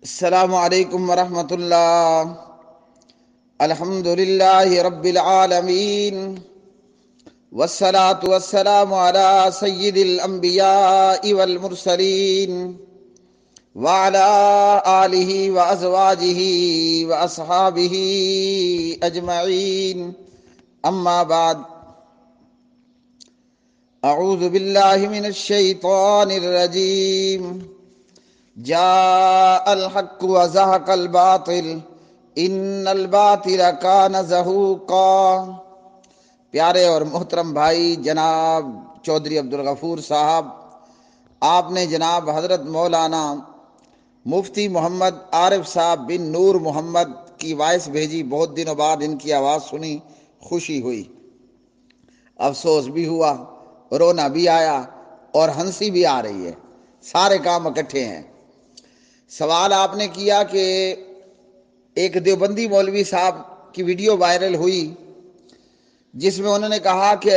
السلام علیکم ورحمۃ اللہ۔ الحمد للہ رب العالمین، والصلاة والسلام علی سید الانبیاء والمرسلین، وعلی آلہ وازواجہ واصحابہ اجمعین، اما بعد۔ اعوذ باللہ من الشیطان الرجیم۔ جاء الحق وزهق الباطل ان الباطل كان زهوقا۔ پیارے اور محترم بھائی جناب چودھری عبدالغفور صاحب، آپ نے جناب حضرت مولانا مفتی محمد عارف صاحب بن نور محمد کی وائس بھیجی، بہت دنوں بعد ان کی آواز سنی، خوشی ہوئی، افسوس بھی ہوا، رونا بھی آیا اور ہنسی بھی آ رہی ہے، سارے کام اکٹھے ہیں۔ سوال آپ نے کیا کہ ایک دیوبندی مولوی صاحب کی ویڈیو وائرل ہوئی جس میں انہوں نے کہا کہ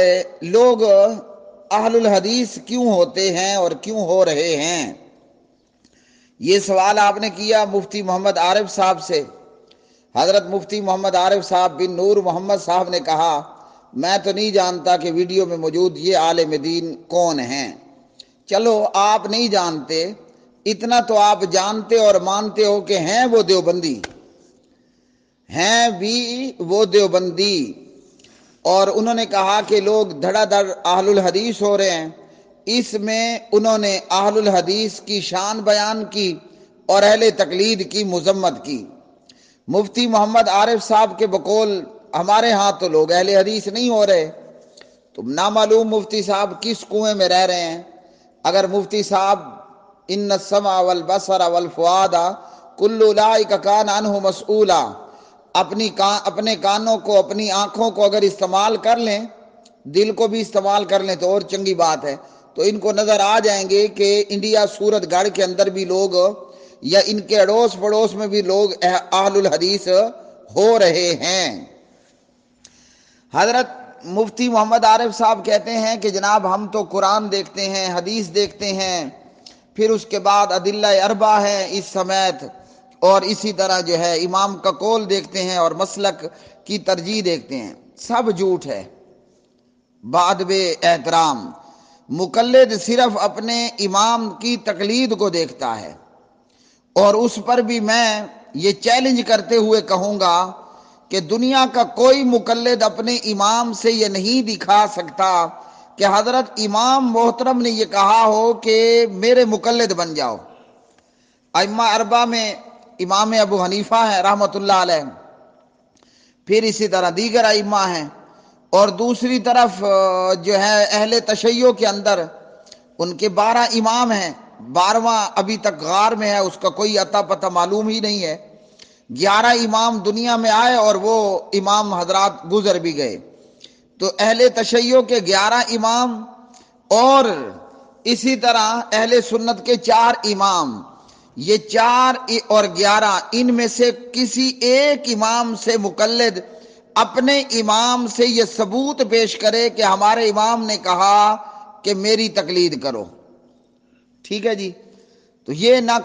لوگ اہل الحدیث کیوں ہوتے ہیں اور کیوں ہو رہے ہیں۔ یہ سوال آپ نے کیا مفتی محمد عارف صاحب سے۔ حضرت مفتی محمد عارف صاحب بن نور محمد صاحب نے کہا، میں تو نہیں جانتا کہ ویڈیو میں موجود یہ عالم دین کون ہیں۔ چلو آپ نہیں جانتے، اتنا تو آپ جانتے اور مانتے ہو کہ ہیں وہ دیوبندی، ہیں بھی وہ دیوبندی۔ اور انہوں نے کہا کہ لوگ دھڑا دھڑ اہل الحدیث ہو رہے ہیں، اس میں انہوں نے اہل الحدیث کی شان بیان کی اور اہل تقلید کی مذمت کی۔ مفتی محمد عارف صاحب کے بقول ہمارے ہاں تو لوگ اہل حدیث نہیں ہو رہے، تو نامعلوم مفتی صاحب کس کنویں میں رہ رہے ہیں۔ اگر مفتی صاحب ان السمع والبصر والفؤاد کل اولئک کان عنہ مسئولا، اپنے کانوں کو، اپنی آنکھوں کو اگر استعمال کر لیں، دل کو بھی استعمال کر لیں تو اور چنگی بات ہے، تو ان کو نظر آ جائیں گے کہ انڈیا سورت گڑھ کے اندر بھی لوگ یا ان کے اڑوس پڑوس میں بھی لوگ اہل الحدیث ہو رہے ہیں۔ حضرت مفتی محمد عارف صاحب کہتے ہیں کہ جناب ہم تو قرآن دیکھتے ہیں، حدیث دیکھتے ہیں، پھر اس کے بعد ادلہ اربع ہے اس سمیت، اور اسی طرح جو ہے امام کا قول دیکھتے ہیں اور مسلک کی ترجیح دیکھتے ہیں۔ سب جھوٹ ہے، بعد بے احترام۔ مقلد صرف اپنے امام کی تقلید کو دیکھتا ہے، اور اس پر بھی میں یہ چیلنج کرتے ہوئے کہوں گا کہ دنیا کا کوئی مقلد اپنے امام سے یہ نہیں دکھا سکتا کہ حضرت امام محترم نے یہ کہا ہو کہ میرے مقلد بن جاؤ۔ ائمہ اربعہ میں امام ابو حنیفہ ہیں رحمۃ اللہ علیہ، پھر اسی طرح دیگر ائمہ ہیں، اور دوسری طرف جو ہے اہل تشیع کے اندر ان کے 12 امام ہیں، 12واں ابھی تک غار میں ہے، اس کا کوئی اتا پتہ معلوم ہی نہیں ہے۔ 11 امام دنیا میں آئے اور وہ امام حضرات گزر بھی گئے، تو اہل تشیع کے 11 امام اور اسی طرح اہل سنت کے 4 امام، یہ 4 اور 11 ان میں سے کسی ایک امام سے مقلد اپنے امام سے یہ ثبوت پیش کرے کہ ہمارے امام نے کہا کہ میری تقلید کرو۔ ٹھیک ہے جی، تو یہ نہ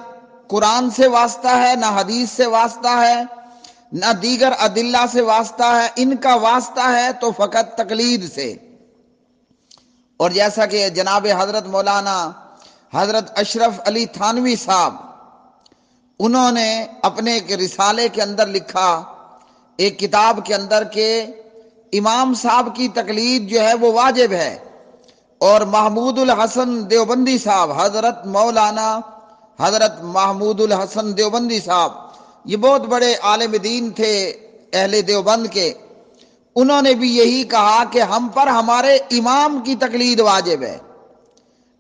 قرآن سے واسطہ ہے، نہ حدیث سے واسطہ ہے، نہ دیگر ادلہ سے واسطہ ہے، ان کا واسطہ ہے تو فقط تقلید سے۔ اور جیسا کہ جناب حضرت مولانا حضرت اشرف علی تھانوی صاحب، انہوں نے اپنے ایک رسالے کے اندر لکھا، ایک کتاب کے اندر، کہ امام صاحب کی تقلید جو ہے وہ واجب ہے، اور محمود الحسن دیوبندی صاحب، حضرت مولانا حضرت محمود الحسن دیوبندی صاحب، یہ بہت بڑے عالم دین تھے اہل دیوبند کے، انہوں نے بھی یہی کہا کہ ہم پر ہمارے امام کی تقلید واجب ہے۔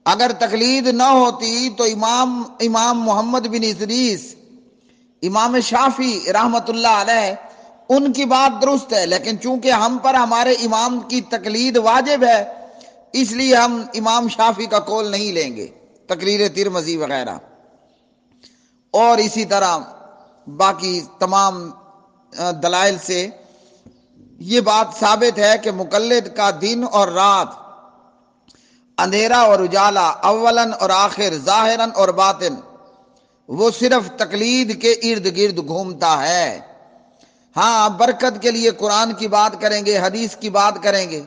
اگر تقلید نہ ہوتی تو امام محمد بن ادریس، امام شافعی رحمت اللہ علیہ، ان کی بات درست ہے، لیکن چونکہ ہم پر ہمارے امام کی تقلید واجب ہے، اس لیے ہم امام شافعی کا قول نہیں لیں گے، تقریر ترمذی وغیرہ۔ اور اسی طرح باقی تمام دلائل سے یہ بات ثابت ہے کہ مقلد کا دن اور رات، اندھیرا اور اجالا، اولاً اور آخر، ظاہراً اور باطن، وہ صرف تقلید کے ارد گرد گھومتا ہے۔ ہاں برکت کے لیے قرآن کی بات کریں گے، حدیث کی بات کریں گے،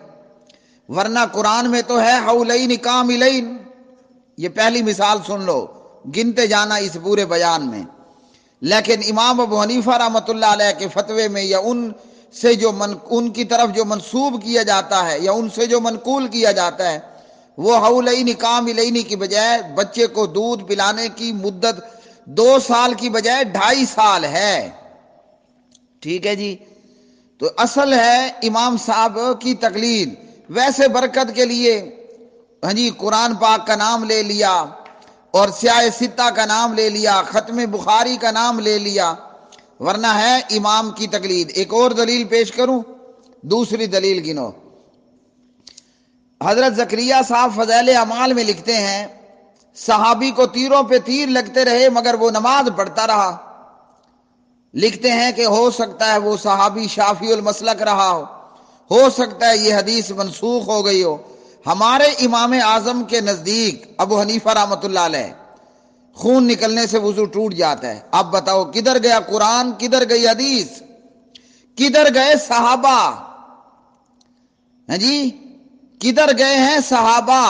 ورنہ قرآن میں تو ہے حولین کاملین۔ یہ پہلی مثال سن لو، گنتے جانا اس پورے بیان میں۔ لیکن امام ابو حنیفہ رحمۃ اللہ علیہ کے فتوے میں، یا ان سے جو ان کی طرف جو منسوب کیا جاتا ہے یا ان سے جو منقول کیا جاتا ہے، وہ حولین کاملین کی بجائے بچے کو دودھ پلانے کی مدت 2 سال کی بجائے 2.5 سال ہے۔ ٹھیک ہے جی، تو اصل ہے امام صاحب کی تقلید۔ ویسے برکت کے لیے ہاں جی قرآن پاک کا نام لے لیا اور سیاہ ستہ کا نام لے لیا، ختم بخاری کا نام لے لیا، ورنہ ہے امام کی تقلید۔ ایک اور دلیل پیش کروں، دوسری دلیل گنو۔ حضرت زکریا صاحب فضائل اعمال میں لکھتے ہیں، صحابی کو تیروں پہ تیر لگتے رہے مگر وہ نماز پڑھتا رہا۔ لکھتے ہیں کہ ہو سکتا ہے وہ صحابی شافعی المسلک رہا ہو سکتا ہے یہ حدیث منسوخ ہو گئی ہو۔ ہمارے امام اعظم کے نزدیک ابو حنیفہ رحمۃ اللہ علیہ خون نکلنے سے وضو ٹوٹ جاتا ہے۔ اب بتاؤ کدھر گیا قرآن، کدھر گئی حدیث، کدھر گئے صحابہ؟ ہاں جی کدھر گئے ہیں صحابہ؟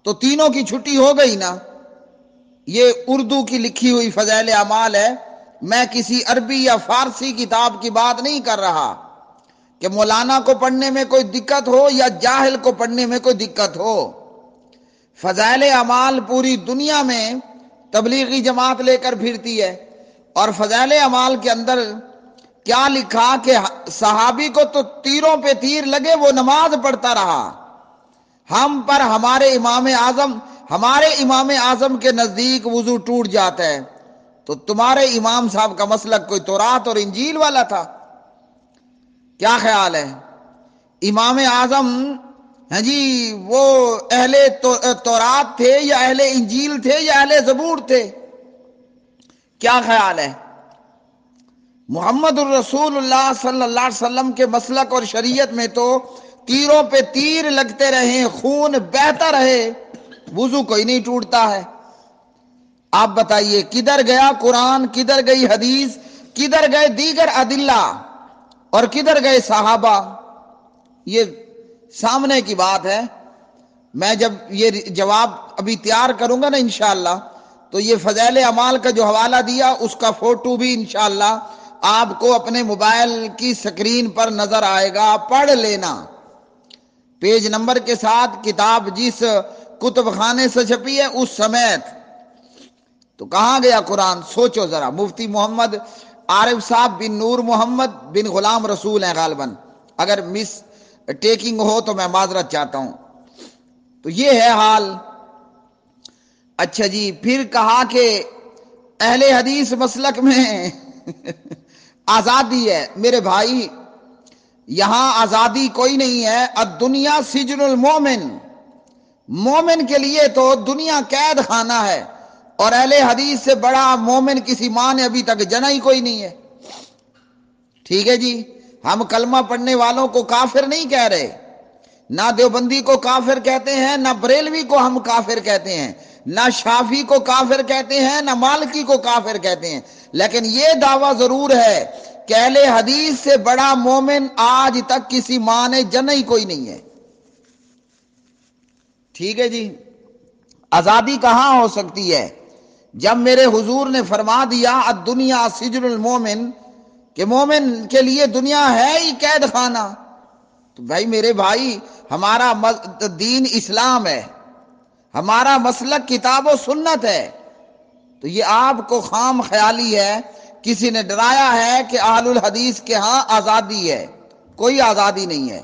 تو تینوں کی چھٹی ہو گئی نا۔ یہ اردو کی لکھی ہوئی فضائل اعمال ہے، میں کسی عربی یا فارسی کتاب کی بات نہیں کر رہا کہ مولانا کو پڑھنے میں کوئی دقت ہو یا جاہل کو پڑھنے میں کوئی دقت ہو۔ فضائل اعمال پوری دنیا میں تبلیغی جماعت لے کر پھرتی ہے، اور فضائل اعمال کے اندر کیا لکھا کہ صحابی کو تو تیروں پہ تیر لگے وہ نماز پڑھتا رہا۔ ہم پر ہمارے امام اعظم کے نزدیک وضو ٹوٹ جاتا ہے، تو تمہارے امام صاحب کا مسلک کوئی تورات اور انجیل والا تھا؟ کیا خیال ہے؟ امام اعظم ہاں جی وہ اہل تورات تھے یا اہل انجیل تھے یا اہل زبور تھے؟ کیا خیال ہے؟ محمد الرسول اللہ صلی اللہ علیہ وسلم کے مسلک اور شریعت میں تو تیروں پہ تیر لگتے رہے، خون بہتا رہے، وضو کوئی نہیں ٹوٹتا ہے۔ آپ بتائیے کدھر گیا قرآن، کدھر گئی حدیث، کدھر گئے دیگر ادلہ، اور کدھر گئے صحابہ؟ یہ سامنے کی بات ہے۔ میں جب یہ جواب ابھی تیار کروں گا نا انشاءاللہ، تو یہ فضائل اعمال کا جو حوالہ دیا اس کا فوٹو بھی انشاءاللہ آپ کو اپنے موبائل کی سکرین پر نظر آئے گا، پڑھ لینا پیج نمبر کے ساتھ، کتاب جس کتب خانے سے چھپی ہے اس سمیت۔ تو کہاں گیا قرآن؟ سوچو ذرا۔ مفتی محمد عارف صاحب بن نور محمد بن غلام رسول ہیں غالباً، اگر مس ٹیکنگ ہو تو میں معذرت چاہتا ہوں۔ تو یہ ہے حال۔ اچھا جی، پھر کہا کہ اہل حدیث مسلک میں آزادی ہے۔ میرے بھائی یہاں آزادی کوئی نہیں ہے۔ الدنیا سجن المومن، مومن کے لیے تو دنیا قید خانہ ہے، اور اہل حدیث سے بڑا مومن کسی ماں نے ابھی تک جنا ہی کوئی نہیں ہے۔ ٹھیک ہے جی، ہم کلمہ پڑھنے والوں کو کافر نہیں کہہ رہے، نہ دیوبندی کو کافر کہتے ہیں، نہ بریلوی کو ہم کافر کہتے ہیں، نہ شافعی کو کافر کہتے ہیں، نہ مالکی کو کافر کہتے ہیں، لیکن یہ دعویٰ ضرور ہے کہ اہل حدیث سے بڑا مومن آج تک کسی ماں نے جنا ہی کوئی نہیں ہے۔ ٹھیک ہے جی، آزادی کہاں ہو سکتی ہے جب میرے حضور نے فرما دیا الدنیا سجن المومن، کہ مومن کے لیے دنیا ہے ہی قید خانہ۔ تو بھائی میرے بھائی ہمارا دین اسلام ہے، ہمارا مسلک کتاب و سنت ہے، تو یہ آپ کو خام خیالی ہے، کسی نے ڈرایا ہے کہ اہل الحدیث کے ہاں آزادی ہے، کوئی آزادی نہیں ہے۔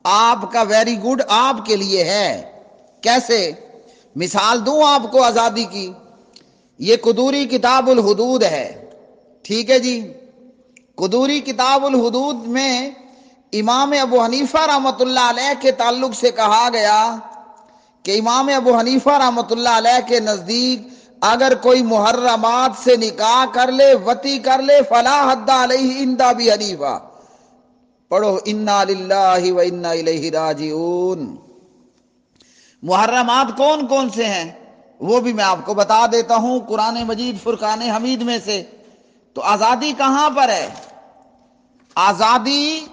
آپ کا ویری گڈ آپ کے لیے ہے۔ کیسے؟ مثال دوں آپ کو آزادی کی۔ یہ قدوری کتاب الحدود ہے، ٹھیک ہے جی۔ قدوری کتاب الحدود میں امام ابو حنیفہ رحمۃ اللہ علیہ کے تعلق سے کہا گیا کہ امام ابو حنیفہ رحمۃ اللہ علیہ کے نزدیک اگر کوئی محرمات سے نکاح کر لے، وطی کر لے، فلا حد علیہ عند ابی حنیفہ۔ پڑھو انا للہ و انا الیہ راجعون۔ محرمات کون کون سے ہیں؟ وہ بھی میں آپ کو بتا دیتا ہوں قرآن مجید فرقان حمید میں سے۔ تو آزادی کہاں پر ہے؟ آزادی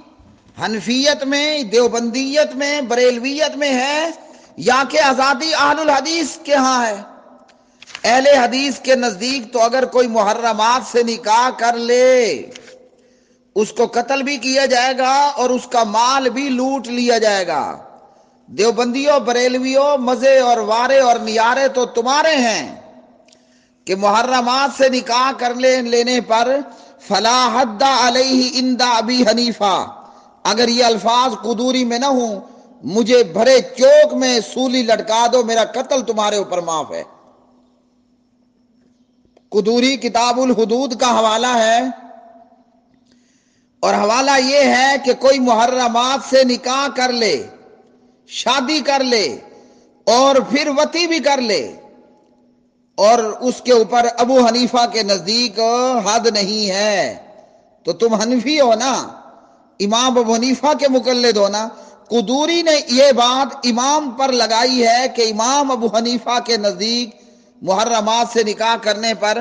حنفیت میں، دیوبندیت میں، بریلویت میں ہے، یا کہ آزادی اہل الحدیث کے ہاں ہے؟ اہل حدیث کے نزدیک تو اگر کوئی محرمات سے نکاح کر لے اس کو قتل بھی کیا جائے گا اور اس کا مال بھی لوٹ لیا جائے گا۔ دیوبندیوں، بریلویوں، مزے اور وارے اور نیارے تو تمہارے ہیں کہ محرمات سے نکاح کر لینے پر فلا حد علیہ عند ابی حنیفہ، اگر یہ الفاظ قدوری میں نہ ہوں، مجھے بھرے چوک میں سولی لٹکا دو، میرا قتل تمہارے اوپر معاف ہے۔ قدوری کتاب الحدود کا حوالہ ہے، اور حوالہ یہ ہے کہ کوئی محرمات سے نکاح کر لے، شادی کر لے اور پھر وطی بھی کر لے، اور اس کے اوپر ابو حنیفہ کے نزدیک حد نہیں ہے۔ تو تم حنفی ہو نا، امام ابو حنیفہ کے مقلد ہو نا۔ قدوری نے یہ بات امام پر لگائی ہے کہ امام ابو حنیفہ کے نزدیک محرمات سے نکاح کرنے پر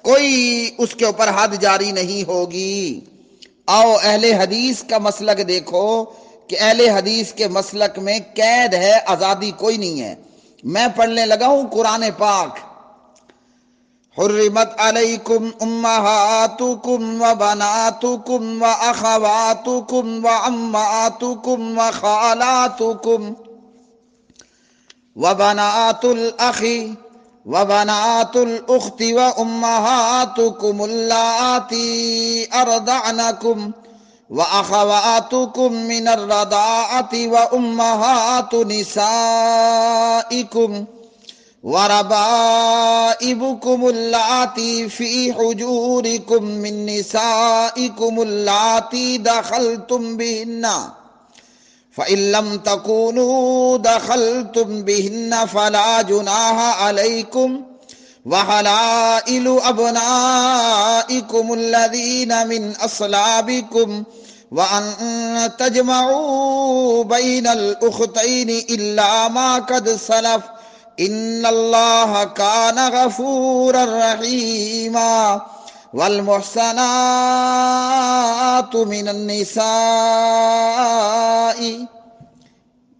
کوئی اس کے اوپر حد جاری نہیں ہوگی۔ آؤ اہل حدیث کا مسلک دیکھو کہ اہل حدیث کے مسلک میں قید ہے، آزادی کوئی نہیں ہے۔ میں پڑھنے لگا ہوں قرآن پاک۔ حرمت علیکم امہاتکم وبناتکم واخواتکم وعماتکم وخالاتکم وبنات الاخ وبنات الاخت وامہاتکم اللاتی ارضعنکم واخواتکم من الرضاعۃ وامہات نسائکم وربائبكم اللاتي في حجوركم من نسائكم اللاتي دخلتم بهن فإن لم تكونوا دخلتم بهن فلا جناح عليكم وحلائل أبنائكم الذين من أصلابكم وأن تجمعوا بين الأختين إلا ما قد سلف ان اللہ کان غفورا رحیما والمحصنات من النساء۔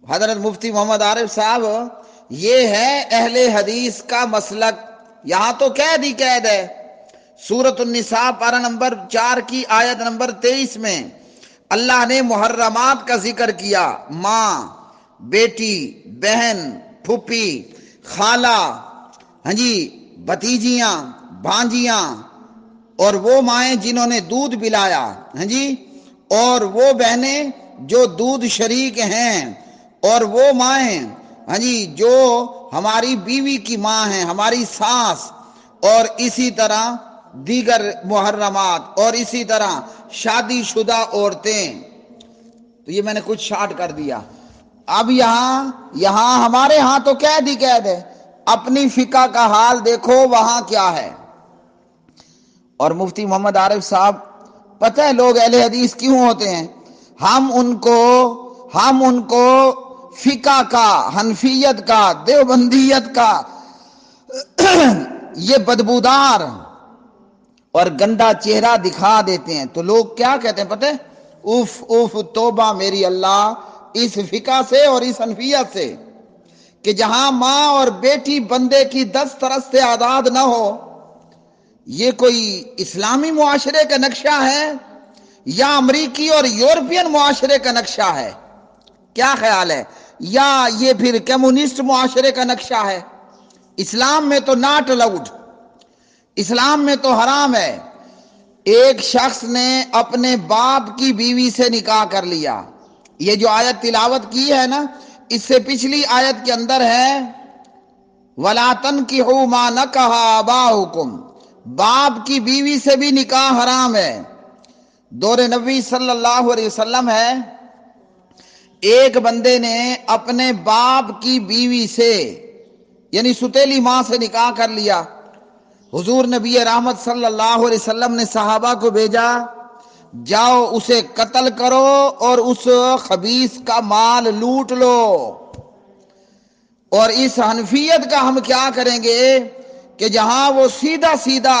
حضرت مفتی محمد عارف صاحب، یہ ہے اہل حدیث کا مسلک۔ یہاں تو قید ہی قید ہے۔ سورۃ النساء پارہ نمبر 4 کی آیت نمبر 23 میں اللہ نے محرمات کا ذکر کیا، ماں، بیٹی، بہن، پھوپھی، خالہ، بھتیجیاں، بھانجیاں، اور وہ مائیں جنہوں نے دودھ پلایا، اور وہ بہنیں جو دودھ شریک ہیں، اور وہ مائیں جو ہماری بیوی کی ماں ہیں، ہماری ساس، اور اسی طرح دیگر محرمات، اور اسی طرح شادی شدہ عورتیں۔ تو یہ میں نے کچھ شارٹ کر دیا۔ اب یہاں ہمارے ہاں تو قید ہی قید ہے۔ اپنی فقہ کا حال دیکھو وہاں کیا ہے۔ اور مفتی محمد عارف صاحب، پتہ ہے لوگ اہل حدیث کیوں ہوتے ہیں؟ ہم ان کو فقہ کا، حنفیت کا، دیوبندیت کا یہ بدبودار اور گندا چہرہ دکھا دیتے ہیں، تو لوگ کیا کہتے ہیں پتہ ہے؟ اف اف توبہ میری اللہ اس فقہ سے اور اس حنفیت سے کہ جہاں ماں اور بیٹی بندے کی دست رست آزاد نہ ہو۔ یہ کوئی اسلامی معاشرے کا نقشہ ہے یا امریکی اور یورپین معاشرے کا نقشہ ہے؟ کیا خیال ہے؟ یا یہ پھر کمیونسٹ معاشرے کا نقشہ ہے؟ اسلام میں تو ناٹ الاؤڈ، اسلام میں تو حرام ہے۔ ایک شخص نے اپنے باپ کی بیوی سے نکاح کر لیا۔ یہ جو آیت تلاوت کی ہے نا، اس سے پچھلی آیت کے اندر ہے وَلَا تَنْكِحُوا مَا نَكَحَ آبَاؤُكُمْ، باپ کی بیوی سے بھی نکاح حرام ہے۔ دور نبی صلی اللہ علیہ وسلم ہے، ایک بندے نے اپنے باپ کی بیوی سے یعنی ستیلی ماں سے نکاح کر لیا۔ حضور نبی رحمت صلی اللہ علیہ وسلم نے صحابہ کو بھیجا، جاؤ اسے قتل کرو اور اس خبیث کا مال لوٹ لو۔ اور اس حنفیت کا ہم کیا کریں گے کہ جہاں وہ سیدھا سیدھا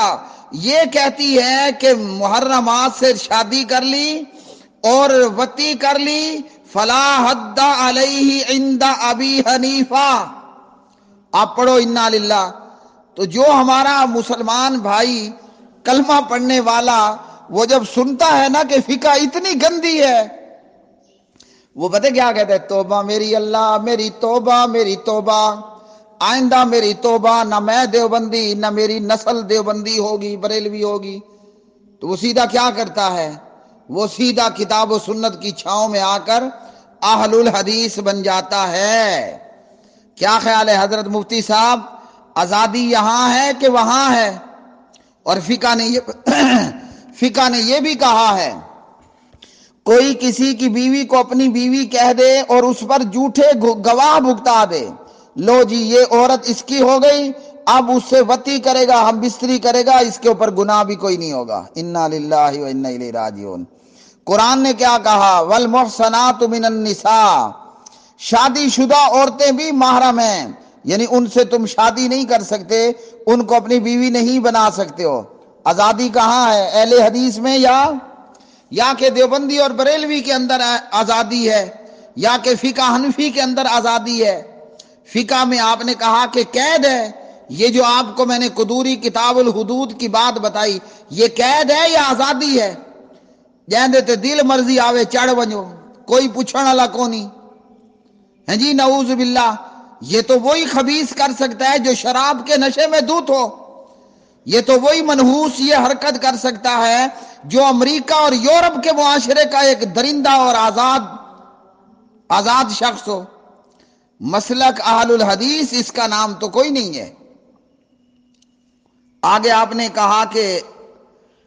یہ کہتی ہے کہ محرمات سے شادی کر لی اور وطی کر لی، فلا حد علیہ عند ابی حنیفہ، آپ پڑھو انا للہ۔ تو جو ہمارا مسلمان بھائی کلمہ پڑھنے والا وہ جب سنتا ہے نا کہ فقہ اتنی گندی ہے، وہ پتہ کیا کہتے ہیں؟ توبہ میری اللہ، میری توبہ، میری توبہ، آئندہ میری توبہ، نہ میں دیوبندی نہ میری نسل دیوبندی ہوگی بریلوی ہوگی۔ تو وہ سیدھا کیا کرتا ہے؟ وہ سیدھا کتاب و سنت کی چھاؤں میں آ کر اہل الحدیث بن جاتا ہے۔ کیا خیال ہے حضرت مفتی صاحب؟ آزادی یہاں ہے کہ وہاں ہے؟ اور فقہ نے یہ بھی کہا ہے کوئی کسی کی بیوی کو اپنی بیوی کہہ دے اور اس پر جھوٹے گواہ بھگتا دے، لو جی یہ عورت اس کی ہو گئی، اب اس سے وطی کرے گا، ہم بستری کرے گا، اس کے اوپر گناہ بھی کوئی نہیں ہوگا۔ انا للہ و انا الیہ راجعون۔ قرآن نے کیا کہا؟ والمحصنات من النساء، شادی شدہ عورتیں بھی محرم ہیں، یعنی ان سے تم شادی نہیں کر سکتے، ان کو اپنی بیوی نہیں بنا سکتے ہو۔ آزادی کہاں ہے؟ اہل حدیث میں یا کہ دیوبندی اور بریلوی کے اندر آزادی ہے، یا کہ فقہ حنفی کے اندر آزادی ہے؟ فقہ میں آپ نے کہا کہ قید ہے۔ یہ جو آپ کو میں نے قدوری کتاب الحدود کی بات بتائی، یہ قید ہے یا آزادی ہے؟ جہندے تے دل مرضی آوے چڑھ ونجو، کوئی پوچھنے والا کونی ہے جی، نعوذ باللہ۔ یہ تو وہی خبیث کر سکتا ہے جو شراب کے نشے میں دھت ہو، یہ تو وہی منحوس یہ حرکت کر سکتا ہے جو امریکہ اور یورپ کے معاشرے کا ایک درندہ اور آزاد شخص ہو۔ مسلک اہل الحدیث اس کا نام تو کوئی نہیں ہے۔ آگے آپ نے کہا کہ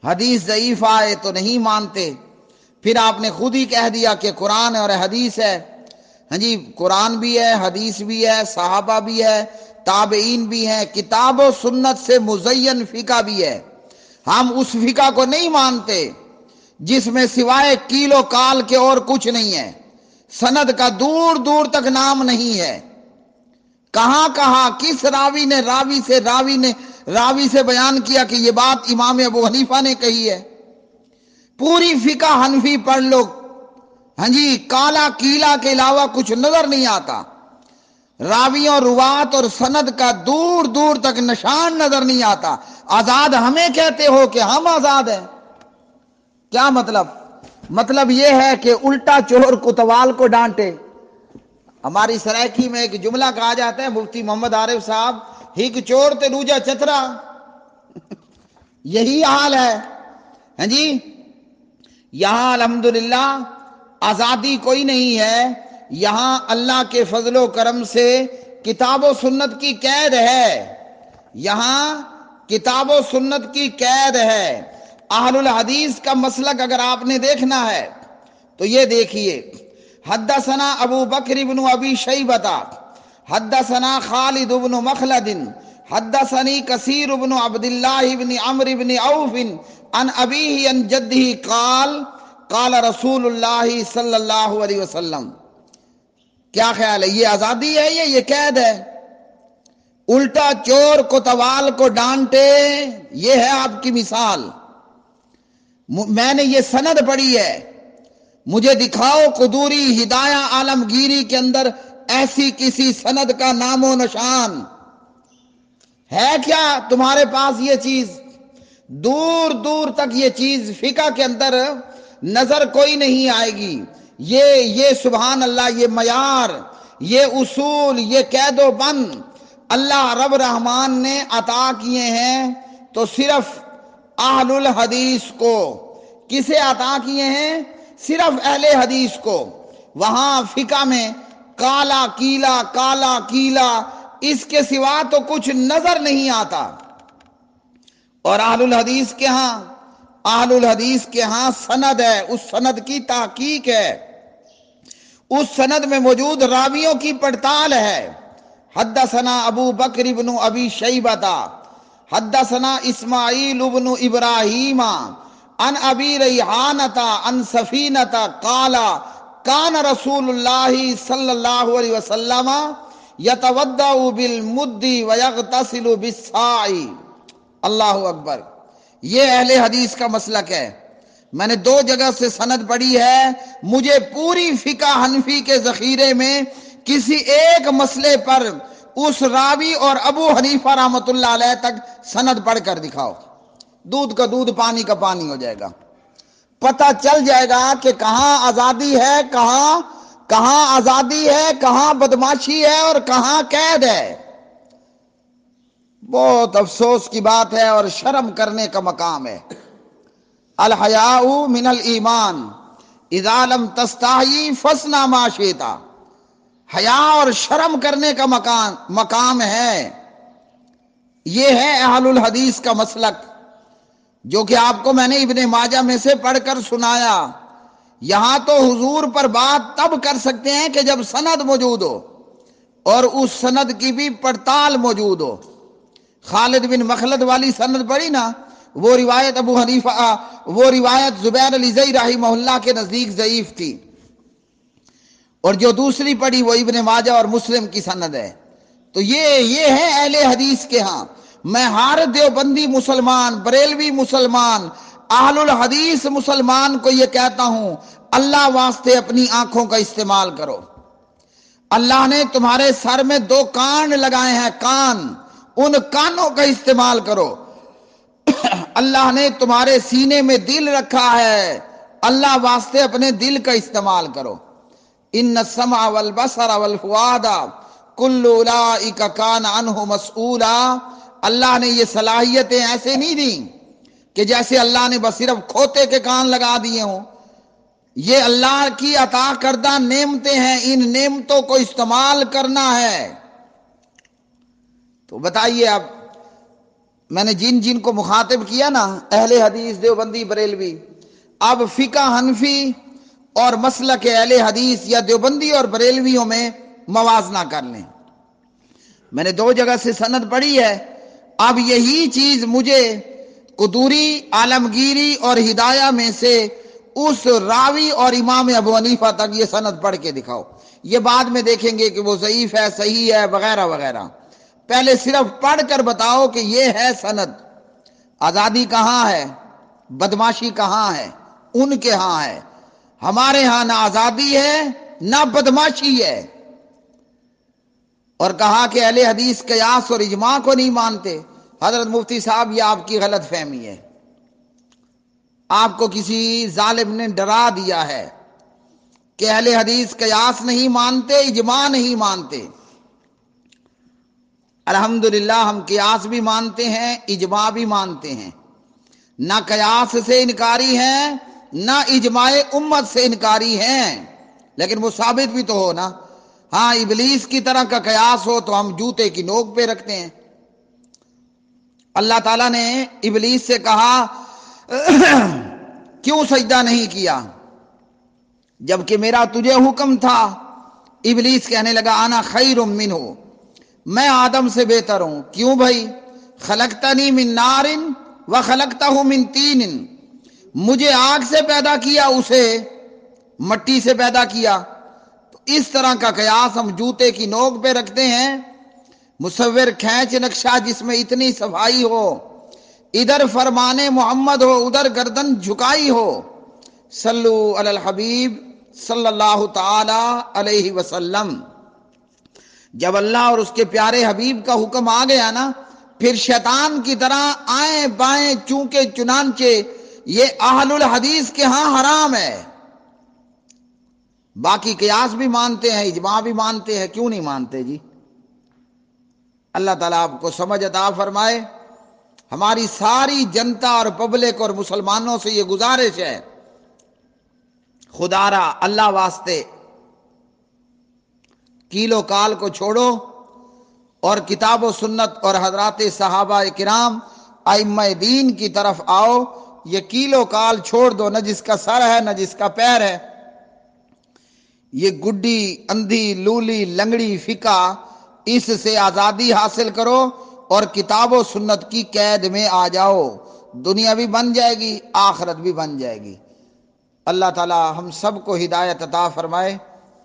حدیث ضعیف آئے تو نہیں مانتے، پھر آپ نے خود ہی کہہ دیا کہ قرآن اور حدیث ہے۔ ہاں جی، قرآن بھی ہے، حدیث بھی ہے، صحابہ بھی ہے، تابعین بھی ہیں، کتاب و سنت سے مزین فقہ بھی ہے۔ ہم اس فقہ کو نہیں مانتے جس میں سوائے کیل و کال کے اور کچھ نہیں ہے، سند کا دور دور تک نام نہیں ہے، کہاں کہاں کس راوی سے بیان کیا کہ یہ بات امام ابو حنیفہ نے کہی ہے۔ پوری فقہ حنفی پڑھ لو، ہاں جی، کالا کیلا کے علاوہ کچھ نظر نہیں آتا، راویوں روات اور سند کا دور دور تک نشان نظر نہیں آتا۔ آزاد ہمیں کہتے ہو کہ ہم آزاد ہیں، کیا مطلب؟ مطلب یہ ہے کہ الٹا چور کوتوال کو ڈانٹے۔ ہماری سرائکی میں ایک جملہ کہا جاتا ہے، مفتی محمد عارف صاحب، ہک چور تے دوجا چترا، یہی حال ہے۔ ہاں جی، یہاں الحمدللہ آزادی کوئی نہیں ہے، یہاں اللہ کے فضل و کرم سے کتاب و سنت کی قید ہے، یہاں کتاب و سنت کی قید ہے۔ اہل الحدیث کا مسلک اگر آپ نے دیکھنا ہے تو یہ دیکھیے، حدثنا ابو بکر بن ابی شیبہ حدثنا خالد بن مخلد حدثنی کثیر بن عبداللہ بن عمرو بن عوف عن ابیہ عن جدہ قال قال رسول اللہ صلی اللہ علیہ وسلم۔ کیا خیال ہے؟ یہ آزادی ہے یا یہ قید ہے؟ الٹا چور کوتوال کو ڈانٹے، یہ ہے آپ کی مثال۔ میں نے یہ سند پڑھی ہے، مجھے دکھاؤ قدوری ہدایہ عالمگیری کے اندر ایسی کسی سند کا نام و نشان ہے کیا تمہارے پاس؟ یہ چیز دور دور تک یہ چیز فقہ کے اندر نظر کوئی نہیں آئے گی۔ یہ سبحان اللہ، یہ معیار، یہ اصول، یہ قید و بند اللہ رب رحمان نے عطا کیے ہیں تو صرف اہل الحدیث کو۔ کسے عطا کیے ہیں؟ صرف اہل حدیث کو۔ وہاں فقہ میں کالا کیلا اس کے سوا تو کچھ نظر نہیں آتا، اور اہل الحدیث کے ہاں سند ہے، اس سند کی تحقیق ہے، اس سند میں موجود راویوں کی پڑتال ہے۔ حدثنا ابو بکر بن ابی شیبہ حدثنا اسماعیل بن ابراہیم عن ابی ریحانۃ عن سفینۃ قال کان رسول اللہ صلی اللہ علیہ وسلم یتودع بالمد ویغتسل بالصاع۔ اللہ اکبر، یہ اہل حدیث کا مسلک ہے۔ میں نے 2 جگہ سے سند پڑھی ہے، مجھے پوری فقہ حنفی کے ذخیرے میں کسی ایک مسئلے پر اس راوی اور ابو حنیفہ رحمۃ اللہ علیہ تک سند پڑھ کر دکھاؤ، دودھ کا دودھ پانی کا پانی ہو جائے گا، پتہ چل جائے گا کہ کہاں آزادی ہے، کہاں آزادی ہے، کہاں بدماشی ہے اور کہاں قید ہے۔ بہت افسوس کی بات ہے اور شرم کرنے کا مقام ہے۔ الحیاء من الایمان اذا لم تستحی فاصنع ما شئت۔ حیا اور شرم کرنے کا مقام ہے۔ یہ ہے اہل الحدیث کا مسلک، جو کہ آپ کو میں نے ابن ماجہ میں سے پڑھ کر سنایا۔ یہاں تو حضور پر بات تب کر سکتے ہیں کہ جب سند موجود ہو اور اس سند کی بھی پڑتال موجود ہو۔ خالد بن مخلد والی سند پڑھی نا، وہ روایت ابو حنیفہ، وہ روایت زبیر الزئی رحمہ اللہ کے نزدیک ضعیف تھی، اور جو دوسری پڑھی وہ ابن ماجہ اور مسلم کی سند ہے۔ تو یہ ہے اہل حدیث کے ہاں۔ میں ہر دیوبندی مسلمان، بریلوی مسلمان، اہل الحدیث مسلمان کو یہ کہتا ہوں، اللہ واسطے اپنی آنکھوں کا استعمال کرو۔ اللہ نے تمہارے سر میں 2 کان لگائے ہیں، کان، ان کانوں کا استعمال کرو۔ اللہ نے تمہارے سینے میں دل رکھا ہے، اللہ واسطے اپنے دل کا استعمال کرو۔ ان السمع والبصر والفؤاد کل اولئک کان عنہ مسئولا۔ اللہ نے یہ صلاحیتیں ایسے نہیں دیں کہ جیسے اللہ نے بس صرف کھوتے کے کان لگا دیے ہوں۔ یہ اللہ کی عطا کردہ نعمتیں ہیں، ان نعمتوں کو استعمال کرنا ہے۔ تو بتائیے اب میں نے جن کو مخاطب کیا نا، اہل حدیث، دیوبندی، بریلوی، اب فقہ حنفی اور مسلک اہل حدیث یا دیوبندی اور بریلویوں میں موازنہ کر لیں۔ میں نے 2 جگہ سے سند پڑھی ہے، اب یہی چیز مجھے قدوری، عالمگیری اور ہدایہ میں سے اس راوی اور امام ابو حنیفہ تک یہ سند پڑھ کے دکھاؤ۔ یہ بعد میں دیکھیں گے کہ وہ ضعیف ہے، صحیح ہے، وغیرہ وغیرہ۔ پہلے صرف پڑھ کر بتاؤ کہ یہ ہے سند۔ آزادی کہاں ہے، بدماشی کہاں ہے؟ ان کے ہاں ہے۔ ہمارے ہاں نہ آزادی ہے نہ بدماشی ہے۔ اور کہا کہ اہل حدیث قیاس اور اجماع کو نہیں مانتے۔ حضرت مفتی صاحب، یہ آپ کی غلط فہمی ہے۔ آپ کو کسی ظالم نے ڈرا دیا ہے کہ اہل حدیث قیاس نہیں مانتے، اجماع نہیں مانتے۔ الحمدللہ ہم قیاس بھی مانتے ہیں، اجماع بھی مانتے ہیں۔ نہ قیاس سے انکاری ہیں نہ اجماع امت سے انکاری ہیں، لیکن وہ ثابت بھی تو ہو نا۔ ہاں، ابلیس کی طرح کا قیاس ہو تو ہم جوتے کی نوک پہ رکھتے ہیں۔ اللہ تعالیٰ نے ابلیس سے کہا کیوں سجدہ نہیں کیا جبکہ میرا تجھے حکم تھا؟ ابلیس کہنے لگا انا خیر منہ، میں آدم سے بہتر ہوں۔ کیوں بھائی؟ خلقتنی من نار وخلقتہ من طین، مجھے آگ سے پیدا کیا، اسے مٹی سے پیدا کیا۔ تو اس طرح کا قیاس ہم جوتے کی نوک پہ رکھتے ہیں۔ مصور کھینچ نقشہ جس میں اتنی صفائی ہو، ادھر فرمان محمد ہو، ادھر گردن جھکائی ہو۔ صلو علی الحبیب صلی اللہ تعالی علیہ وسلم۔ جب اللہ اور اس کے پیارے حبیب کا حکم آ گیا نا، پھر شیطان کی طرح آئیں بائیں چونکہ چنانچہ یہ اہل الحدیث کے ہاں حرام ہے۔ باقی قیاس بھی مانتے ہیں، اجماع بھی مانتے ہیں، کیوں نہیں مانتے جی؟ اللہ تعالیٰ آپ کو سمجھ عطا فرمائے۔ ہماری ساری جنتا اور پبلک اور مسلمانوں سے یہ گزارش ہے، خدا را اللہ واسطے کیل و کال کو چھوڑو اور کتاب و سنت اور حضرات صحابہ کرام ائمہ دین کی طرف آؤ۔ یہ کیل و کال چھوڑ دو، نہ جس کا سر ہے نہ جس کا پیر ہے۔ یہ گڈی، اندھی، لولی، لنگڑی فقہ، اس سے آزادی حاصل کرو اور کتاب و سنت کی قید میں آ جاؤ۔ دنیا بھی بن جائے گی، آخرت بھی بن جائے گی۔ اللہ تعالی ہم سب کو ہدایت عطا فرمائے۔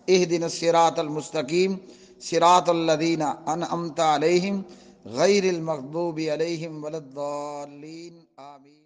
اہدنا الصراط المستقیم صراط الذین انعمت علیہم غیر المغضوب علیہم ولا الضالین آمین۔